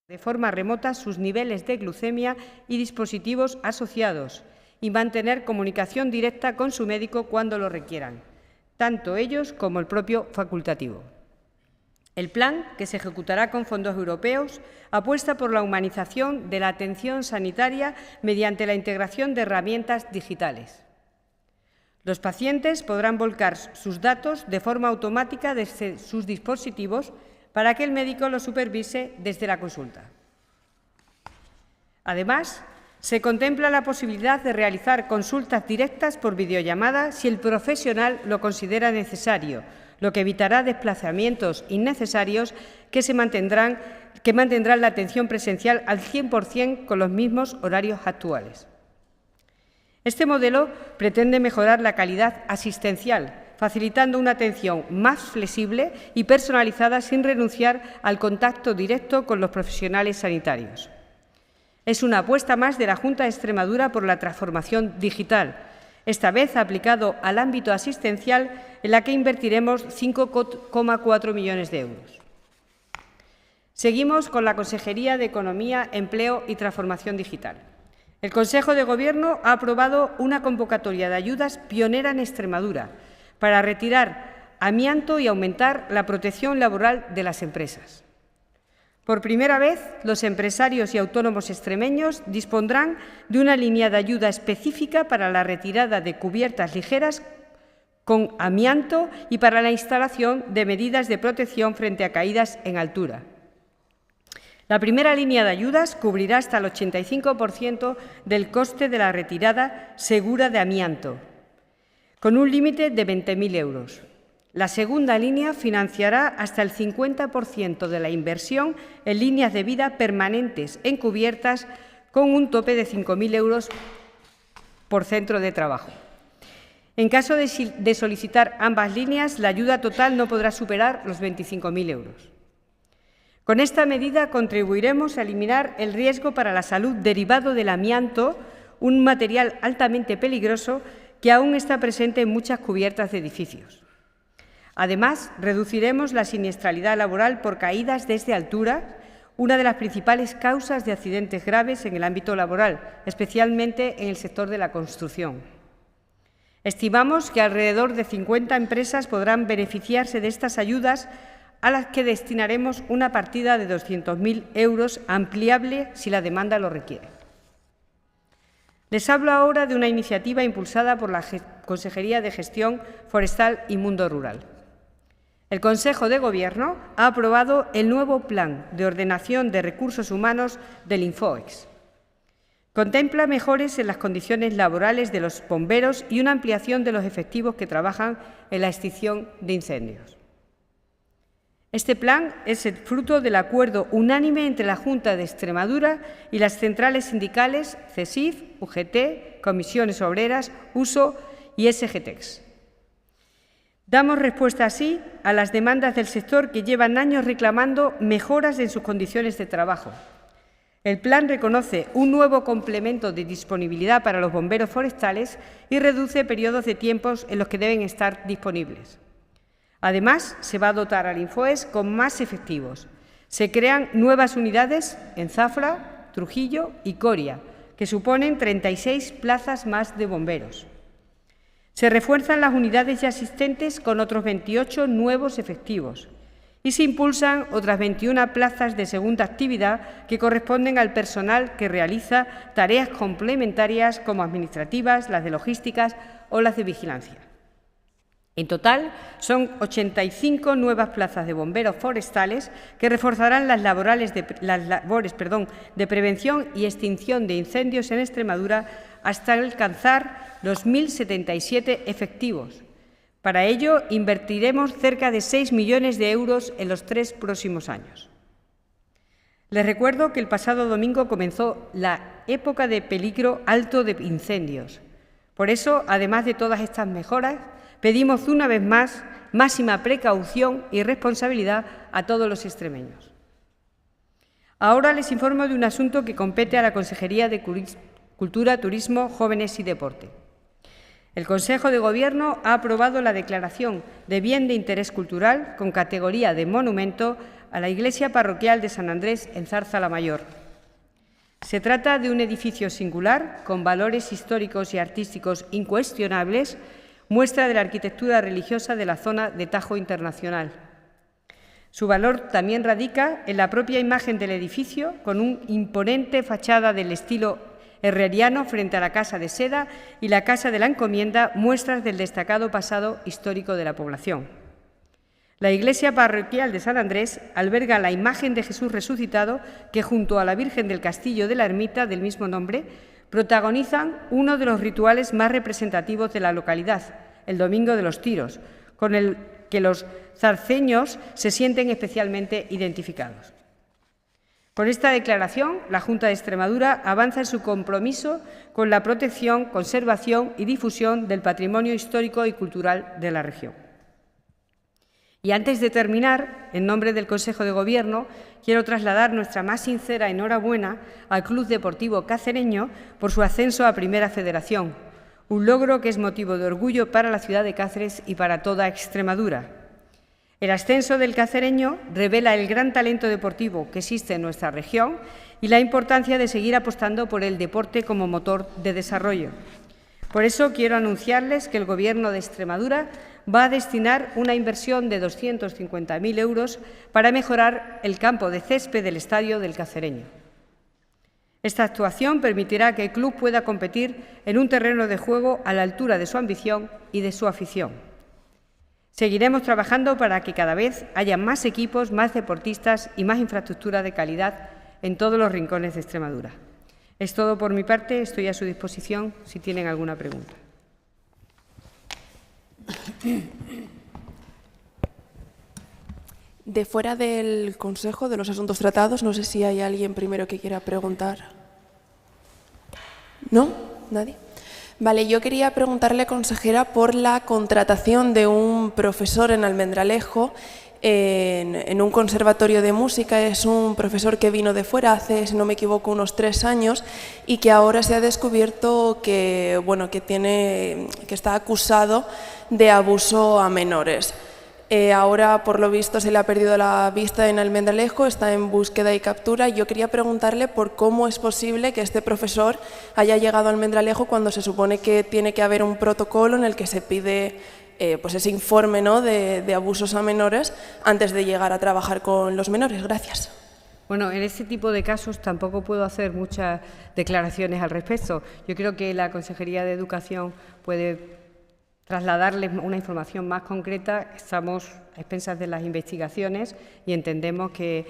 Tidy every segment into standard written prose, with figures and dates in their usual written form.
de forma remota sus niveles de glucemia y dispositivos asociados y mantener comunicación directa con su médico cuando lo requieran, tanto ellos como el propio facultativo. El plan, que se ejecutará con fondos europeos, apuesta por la humanización de la atención sanitaria mediante la integración de herramientas digitales. Los pacientes podrán volcar sus datos de forma automática desde sus dispositivos para que el médico los supervise desde la consulta. Además, se contempla la posibilidad de realizar consultas directas por videollamada si el profesional lo considera necesario, lo que evitará desplazamientos innecesarios que mantendrán la atención presencial al 100% con los mismos horarios actuales. Este modelo pretende mejorar la calidad asistencial, facilitando una atención más flexible y personalizada sin renunciar al contacto directo con los profesionales sanitarios. Es una apuesta más de la Junta de Extremadura por la transformación digital, esta vez aplicado al ámbito asistencial, en la que invertiremos 5,4 millones de euros. Seguimos con la Consejería de Economía, Empleo y Transformación Digital. El Consejo de Gobierno ha aprobado una convocatoria de ayudas pionera en Extremadura para retirar amianto y aumentar la protección laboral de las empresas. Por primera vez, los empresarios y autónomos extremeños dispondrán de una línea de ayuda específica para la retirada de cubiertas ligeras con amianto y para la instalación de medidas de protección frente a caídas en altura. La primera línea de ayudas cubrirá hasta el 85% del coste de la retirada segura de amianto, con un límite de 20.000 euros. La segunda línea financiará hasta el 50% de la inversión en líneas de vida permanentes encubiertas, con un tope de 5.000 euros por centro de trabajo. En caso de solicitar ambas líneas, la ayuda total no podrá superar los 25.000 euros. Con esta medida contribuiremos a eliminar el riesgo para la salud derivado del amianto, un material altamente peligroso que aún está presente en muchas cubiertas de edificios. Además, reduciremos la siniestralidad laboral por caídas desde altura, una de las principales causas de accidentes graves en el ámbito laboral, especialmente en el sector de la construcción. Estimamos que alrededor de 50 empresas podrán beneficiarse de estas ayudas, a las que destinaremos una partida de 200.000 euros, ampliable si la demanda lo requiere. Les hablo ahora de una iniciativa impulsada por la Consejería de Gestión Forestal y Mundo Rural. El Consejo de Gobierno ha aprobado el nuevo Plan de Ordenación de Recursos Humanos del Infoex. Contempla mejoras en las condiciones laborales de los bomberos y una ampliación de los efectivos que trabajan en la extinción de incendios. Este plan es el fruto del acuerdo unánime entre la Junta de Extremadura y las centrales sindicales CESIF, UGT, Comisiones Obreras, USO y SGTEX. Damos respuesta así a las demandas del sector, que llevan años reclamando mejoras en sus condiciones de trabajo. El plan reconoce un nuevo complemento de disponibilidad para los bomberos forestales y reduce periodos de tiempos en los que deben estar disponibles. Además, se va a dotar al Infoex con más efectivos. Se crean nuevas unidades en Zafra, Trujillo y Coria, que suponen 36 plazas más de bomberos. Se refuerzan las unidades ya existentes con otros 28 nuevos efectivos y se impulsan otras 21 plazas de segunda actividad que corresponden al personal que realiza tareas complementarias como administrativas, las de logísticas o las de vigilancia. En total, son 85 nuevas plazas de bomberos forestales que reforzarán las labores de prevención y extinción de incendios en Extremadura hasta alcanzar los 1.077 efectivos. Para ello, invertiremos cerca de 6 millones de euros en los 3 próximos años. Les recuerdo que el pasado domingo comenzó la época de peligro alto de incendios. Por eso, además de todas estas mejoras, pedimos una vez más máxima precaución y responsabilidad a todos los extremeños. Ahora les informo de un asunto que compete a la Consejería de Cultura, Turismo, Jóvenes y Deporte. El Consejo de Gobierno ha aprobado la declaración de bien de interés cultural con categoría de monumento a la iglesia parroquial de San Andrés en Zarza-la-Mayor. Se trata de un edificio singular, con valores históricos y artísticos incuestionables, muestra de la arquitectura religiosa de la zona de Tajo Internacional. Su valor también radica en la propia imagen del edificio, con una imponente fachada del estilo herreriano frente a la Casa de Seda y la Casa de la Encomienda, muestras del destacado pasado histórico de la población. La iglesia parroquial de San Andrés alberga la imagen de Jesús resucitado que, junto a la Virgen del Castillo de la Ermita del mismo nombre, protagonizan uno de los rituales más representativos de la localidad, el Domingo de los Tiros, con el que los zarceños se sienten especialmente identificados. Con esta declaración, la Junta de Extremadura avanza en su compromiso con la protección, conservación y difusión del patrimonio histórico y cultural de la región. Y antes de terminar, en nombre del Consejo de Gobierno, quiero trasladar nuestra más sincera enhorabuena al Club Deportivo Cacereño por su ascenso a Primera Federación, un logro que es motivo de orgullo para la ciudad de Cáceres y para toda Extremadura. El ascenso del Cacereño revela el gran talento deportivo que existe en nuestra región y la importancia de seguir apostando por el deporte como motor de desarrollo. Por eso quiero anunciarles que el Gobierno de Extremadura va a destinar una inversión de 250.000 euros para mejorar el campo de césped del Estadio del Cacereño. Esta actuación permitirá que el club pueda competir en un terreno de juego a la altura de su ambición y de su afición. Seguiremos trabajando para que cada vez haya más equipos, más deportistas y más infraestructura de calidad en todos los rincones de Extremadura. Es todo por mi parte. Estoy a su disposición si tienen alguna pregunta. De fuera del Consejo de los Asuntos Tratados, no sé si hay alguien primero que quiera preguntar. ¿No? ¿Nadie? Vale, yo quería preguntarle, consejera, por la contratación de un profesor en Almendralejo en un conservatorio de música. Es un profesor que vino de fuera hace, si no me equivoco, unos 3 años y que ahora se ha descubierto que, bueno, que está acusado de abuso a menores. Ahora, por lo visto, se le ha perdido la vista en Almendralejo, está en búsqueda y captura. Yo quería preguntarle por cómo es posible que este profesor haya llegado a Almendralejo cuando se supone que tiene que haber un protocolo en el que se pide pues ese informe, ¿no?, de abusos a menores antes de llegar a trabajar con los menores. Gracias. Bueno, en este tipo de casos tampoco puedo hacer muchas declaraciones al respecto. Yo creo que la Consejería de Educación puede trasladarles una información más concreta. Estamos a expensas de las investigaciones y entendemos que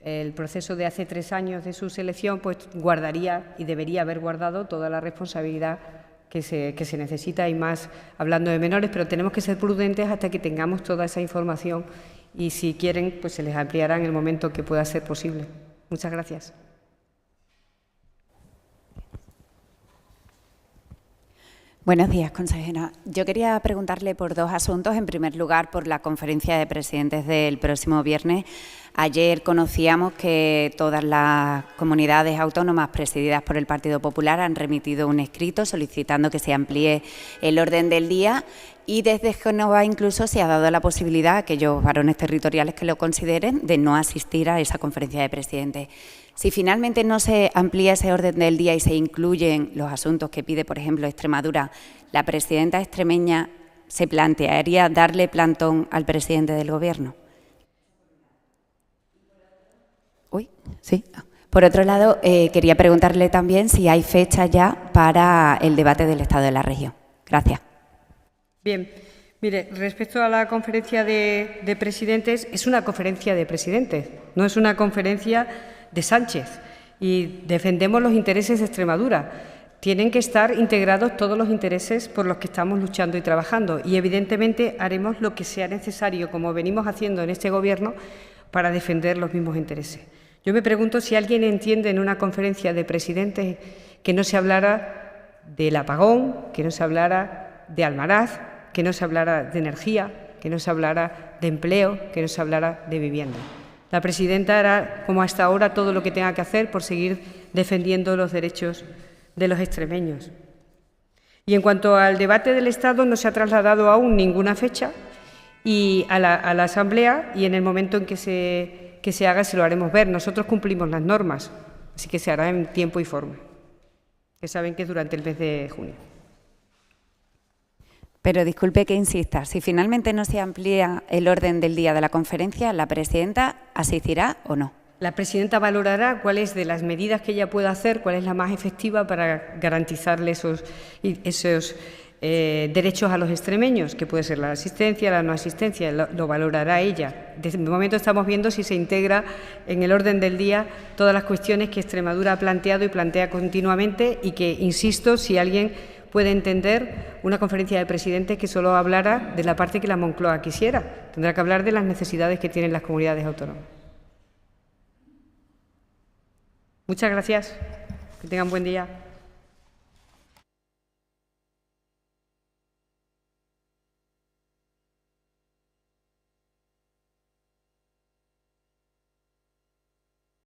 el proceso de hace 3 años de su selección pues guardaría y debería haber guardado toda la responsabilidad que se necesita, y más hablando de menores, pero tenemos que ser prudentes hasta que tengamos toda esa información y, si quieren, pues se les ampliará en el momento que pueda ser posible. Muchas gracias. Buenos días, consejera. Yo quería preguntarle por 2 asuntos. En primer lugar, por la conferencia de presidentes del próximo viernes. Ayer conocíamos que todas las comunidades autónomas presididas por el Partido Popular han remitido un escrito solicitando que se amplíe el orden del día, y desde Génova incluso se ha dado la posibilidad a aquellos varones territoriales que lo consideren de no asistir a esa conferencia de presidentes. Si finalmente no se amplía ese orden del día y se incluyen los asuntos que pide, por ejemplo, Extremadura, ¿la presidenta extremeña se plantearía darle plantón al presidente del Gobierno? Sí. Por otro lado, quería preguntarle también si hay fecha ya para el debate del Estado de la región. Gracias. Bien. Mire, respecto a la conferencia de presidentes, es una conferencia de presidentes, no es una conferencia de Sánchez, y defendemos los intereses de Extremadura. Tienen que estar integrados todos los intereses por los que estamos luchando y trabajando, y evidentemente haremos lo que sea necesario, como venimos haciendo en este Gobierno, para defender los mismos intereses. Yo me pregunto si alguien entiende en una conferencia de presidentes que no se hablara del apagón, que no se hablara de Almaraz, que no se hablara de energía, que no se hablara de empleo, que no se hablara de vivienda. La presidenta hará, como hasta ahora, todo lo que tenga que hacer por seguir defendiendo los derechos de los extremeños. Y en cuanto al debate del Estado, no se ha trasladado aún ninguna fecha a la Asamblea, y en el momento en que se que se haga se lo haremos ver. Nosotros cumplimos las normas, así que se hará en tiempo y forma. Que saben que es durante el mes de junio. Pero disculpe que insista, si finalmente no se amplía el orden del día de la conferencia, ¿la presidenta asistirá o no? La presidenta valorará cuáles de las medidas que ella pueda hacer, cuál es la más efectiva para garantizarle esos derechos a los extremeños, que puede ser la asistencia, la no asistencia, lo valorará ella. Desde el momento estamos viendo si se integra en el orden del día todas las cuestiones que Extremadura ha planteado y plantea continuamente y que, insisto, si alguien puede entender una conferencia de presidentes que solo hablara de la parte que la Moncloa quisiera. Tendrá que hablar de las necesidades que tienen las comunidades autónomas. Muchas gracias. Que tengan buen día.